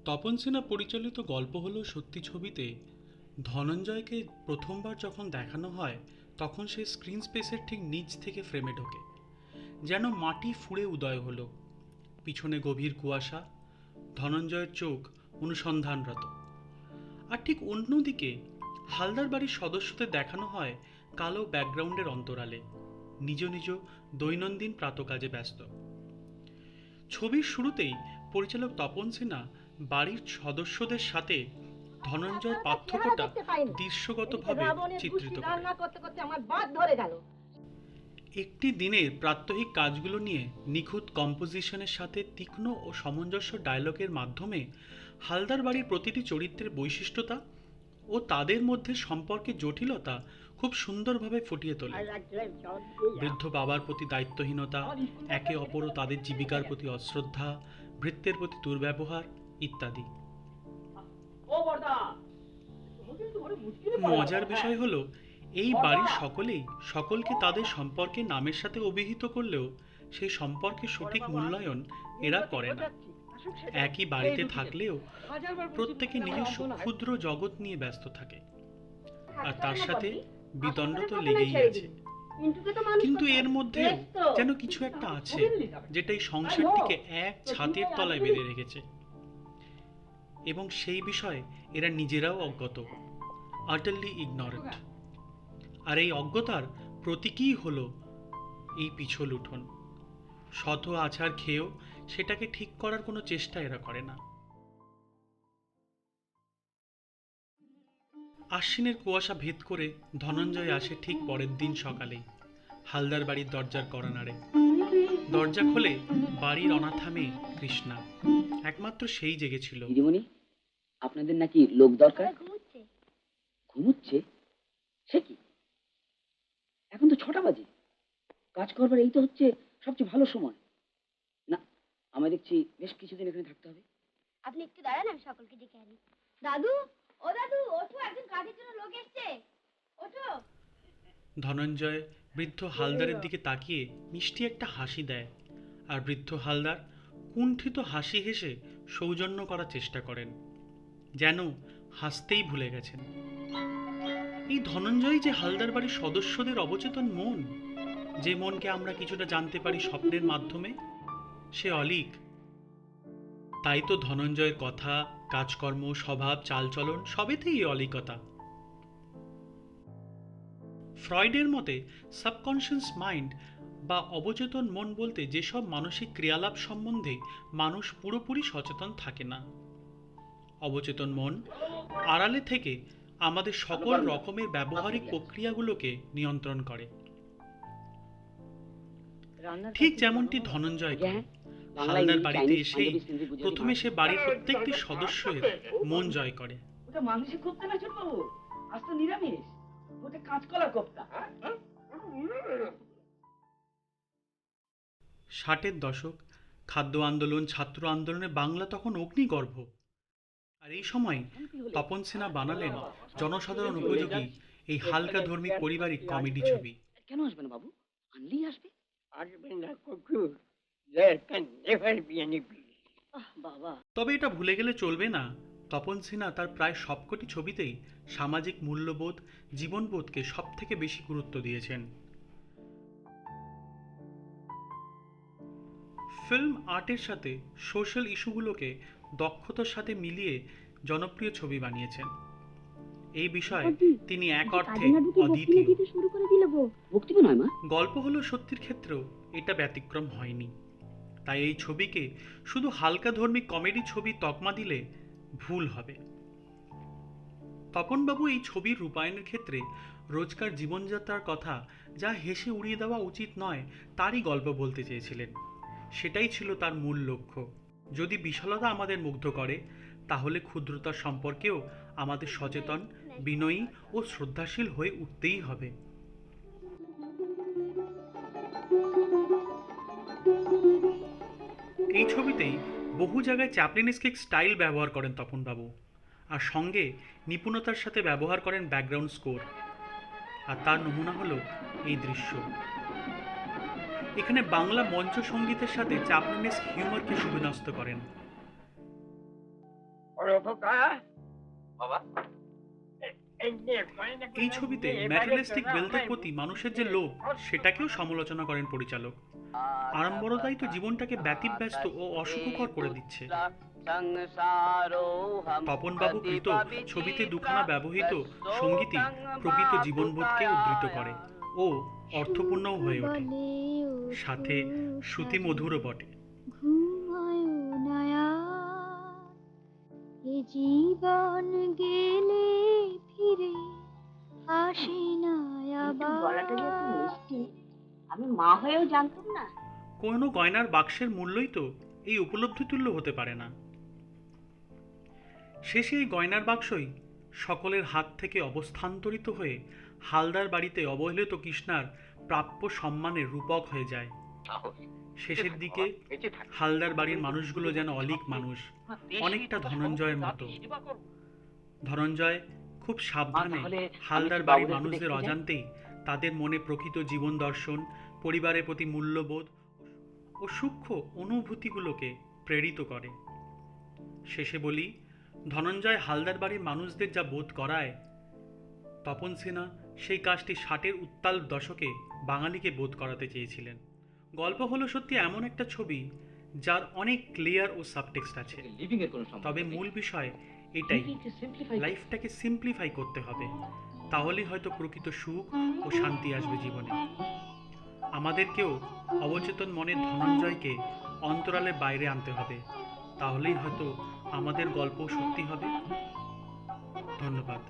তপন সিনহা পরিচালিত গল্প হলো সত্যি ছবিতে ধনঞ্জয়কে প্রথমবার যখন দেখানো হয় তখন সে স্ক্রিন স্পেসের ঠিক নিচ থেকে ফ্রেমে ঢোকে, যেন মাটি ফুঁড়ে উদয় হলো। পিছনে গভীর কুয়াশা, ধনঞ্জয়ের চোখ অনুসন্ধানরত। আর ঠিক অন্যদিকে হালদার বাড়ির সদস্যদের দেখানো হয় কালো ব্যাকগ্রাউন্ডের অন্তরালে, নিজ নিজ দৈনন্দিন প্রাতকাজে ব্যস্ত। ছবির শুরুতেই পরিচালক তপন সিনহা বাড়ির সদস্যদের সাথে ধনঞ্জয়ের পার্থক্যটা দৃশ্যগতভাবে চিত্রিত করে। একটি দিনের প্রাত্যহিক কাজগুলো নিয়ে নিখুঁত কম্পোজিশনের সাথে তীক্ষ্ণ ও সামঞ্জস্য ডায়লগের মাধ্যমে হালদার বাড়ির প্রতিটি চরিত্রের বৈশিষ্ট্যতা ও তাদের মধ্যে সম্পর্কের জটিলতা খুব সুন্দরভাবে ফুটিয়ে তোলে। বৃদ্ধ বাবার প্রতি দায়িত্বহীনতা, একে অপর ও তাদের জীবিকার প্রতি অশ্রদ্ধা, ভৃত্যের প্রতি দুর্ব্যবহার ইত্যাদি। মজার বিষয় হলো এই বাড়ির সকলেই সকলকে তাদের সম্পর্কে নামের সাথে অভিহিত করলেও সেই সম্পর্কের সঠিক মূল্যায়ন এরা করে না। একই বাড়িতে থাকলেও প্রত্যেকে নিজস্ব ক্ষুদ্র জগৎ নিয়ে ব্যস্ত থাকে, আর তার সাথে বিদণ্ড তো লেগেই আছে। কিন্তু এর মধ্যেও যেন কিছু একটা আছে যেটা এই সংসারটিকে এক ছাদের তলায় বেঁধে রেখেছে, এবং সেই বিষয়ে এরা নিজেরাও অজ্ঞাত, আটারলি ইগনোরেন্ট। আর এই অজ্ঞতার প্রতীকই হলো এই পিছল উঠোন। শত আছাড় খেয়েও সেটাকে ঠিক করার কোনো চেষ্টা এরা করে না। আশ্বিনের কুয়াশা ভেদ করে ধনঞ্জয় আসে ঠিক পরের দিন সকালেই হালদার বাড়ির দরজার কড়া নাড়ে। দরজা খোলে বাড়ির অনাথা মেয়ে কৃষ্ণা। একমাত্র সেই জেগেছিল। দিদিমণি, আপনাদের নাকি লোক দরকার? ঘুমুচ্ছে? সে কি, এখন তো 6টা বাজে। কাজ করবার এই তো হচ্ছে সবচেয়ে ভালো সময়। না, আমায় দেখছি বেশ কিছুদিন এখানে থাকতে হবে। আপনি একটু দাঁড়ান, আমি সকলকে ডেকে আনি। দাদু, ও দাদু, ওঠো, একজন কাজের জন্য লোক এসছে, ওঠো। ধনঞ্জয় বৃদ্ধ হালদারের দিকে তাকিয়ে মিষ্টি একটা হাসি দেয়, আর বৃদ্ধ হালদার কুণ্ঠিত হাসি হেসে সৌজন্য করার চেষ্টা করেন, যেন হাসতেই ভুলে গেছেন। এই ধনঞ্জয় যে হালদার বাড়ির সদস্যদের অবচেতন মন, যে মনকে আমরা কিছুটা জানতে পারি স্বপ্নের মাধ্যমে, সে অলীক। তাই তো ধনঞ্জয়ের কথা, কাজকর্ম, স্বভাব, চালচলন সবেতেই অলীকতা। ফ্রয়েডের মতে সাবকনশিয়াস মাইন্ড বা অবচেতন মন বলতে যেসব মানসিক ক্রিয়ালাপ সম্বন্ধে মানুষ পুরোপুরি সচেতন থাকে না। অবচেতন মন আড়ালে থেকে আমাদের সকল রকমের ব্যবহারিক প্রক্রিয়াগুলোকে নিয়ন্ত্রণ করে, ঠিক যেমনটি ধনঞ্জয় করে। হালদার বাড়িতে এসেই প্রথমে সে বাড়ির প্রত্যেকটি সদস্যের মন জয় করে। ওটা মাংসের কোপ্তা না ছোট বাবু, আজ তো নিরামিষ। ওটা কাঁচকলার কোপ্তা। 60-এর দশক, খাদ্য আন্দোলন, ছাত্র আন্দোলনে বাংলা তখন অগ্নিগর্ভ। আর এই সময় তপন সিনহা বানালেন জনসাধারণ উপযোগী এই হালকা ধর্মী পারিবারিক কমেডি ছবি। কেন আসবে না বাবু? আনলেই আসবে। আসবে না কুকুর। There can never be any peace. বাবা, তবে এটা ভুলে গেলে চলবে না, তপন সিনহা তার প্রায় সবকটি ছবিতেই সামাজিক মূল্যবোধ, জীবনবোধকে সব থেকে বেশি গুরুত্ব দিয়েছেন। ফিল্ম আর্টের সাথে সোশ্যাল ইস্যুগুলোকে দক্ষতার সাথে মিলিয়ে জনপ্রিয় ছবি বানিয়েছেন। এই বিষয়ে তিনি এক অর্থে অদ্বিতীয়। বক্তব্য নয় মা, গল্প হলো সত্যির ক্ষেত্রেও এটা ব্যতিক্রম হয়নি। তাই এই ছবিকে শুধু হালকা ধর্মী কমেডি ছবি তকমা দিলে ভুল হবে। তপনবাবু এই ছবির রূপায়ণের ক্ষেত্রে রোজকার জীবনযাত্রার কথা, যা হেসে উড়িয়ে দেওয়া উচিত নয়, তারই গল্প বলতে চেয়েছিলেন। সেটাই ছিল তার মূল লক্ষ্য। যদি বিশালতা আমাদের মুগ্ধ করে, তাহলে ক্ষুদ্রতার সম্পর্কেও আমাদের সচেতন, বিনয়ী ও শ্রদ্ধাশীল হয়ে উঠতেই হবে। এই ছবিতেই বহু জায়গায় চ্যাপলিনস্কিক স্টাইল ব্যবহার করেন তপনবাবু, আর সঙ্গে নিপুণতার সাথে ব্যবহার করেন ব্যাকগ্রাউন্ড স্কোর। আর তার নমুনা হলো এই দৃশ্য। এখানে বাংলা মঞ্চ সঙ্গীতের সাথে চ্যাপলিনস্ক হিউমারকে সুবিন্যস্ত করেন। বড় খোকা বাবা এই ছবিতে ম্যাটেরিয়ালিস্টিক ওয়েলথের প্রতি মানুষের যে লোভ সেটাকেও সমালোচনা করেন পরিচালক। আড়ম্বরতাই তো জীবনটাকে ব্যতিব্যস্ত ও অসুখকর করে দিচ্ছে। তপনবাবু কৃত ছবিতে দুখানা ব্যবহৃত সঙ্গীতই প্রকৃত জীবনবোধকে উদ্ধৃত করে ও অর্থপূর্ণও হয়ে ওঠে, সাথে শ্রুতিমধুরও বটে। জীবন গেলে ফিরে আসে না গলাটা যে এত মিষ্টি, আমি মা হয়েও জানতাম না। কোনো গয়নার বাক্সের মূল্যই তো এই উপলব্ধি তুল্য হতে পারে না। শেষে এই গয়নার বাক্সই সকলের হাত থেকে অবস্থান্তরিত হয়ে হালদার বাড়িতে অবহেলিত কৃষ্ণার প্রাপ্য সম্মানের রূপক হয়ে যায়। শেষের দিকে হালদার বাড়ির মানুষগুলো যেন অলীক মানুষ, অনেকটা ধনঞ্জয়ের মতো। ধনঞ্জয় খুব সাবধানে হালদার বাড়ির মানুষদের অজান্তেই তাদের মনে প্রকৃত জীবন দর্শন, পরিবারের প্রতি মূল্যবোধ ও সূক্ষ্ম অনুভূতিগুলোকে প্রেরিত করে। শেষে বলি, ধনঞ্জয় হালদার বাড়ির মানুষদের যা বোধ করায়, তপন সিনহা সেই কাজটি 60-এর উত্তাল দশকে বাঙালিকে বোধ করাতে চেয়েছিলেন। গল্প হলো সত্যি এমন একটা ছবি যার অনেক লেয়ার ও সাবটেক্সট আছে, তবে মূল বিষয় এটাই, লাইফটাকে সিম্পলিফাই করতে হবে, তাহলেই হয়তো প্রকৃত সুখ ও শান্তি আসবে জীবনে। আমাদেরকেও অবচেতন মনের ধনঞ্জয়কে অন্তরালের বাইরে আনতে হবে, তাহলেই হয়তো আমাদের গল্প সত্যি হবে। ধন্যবাদ।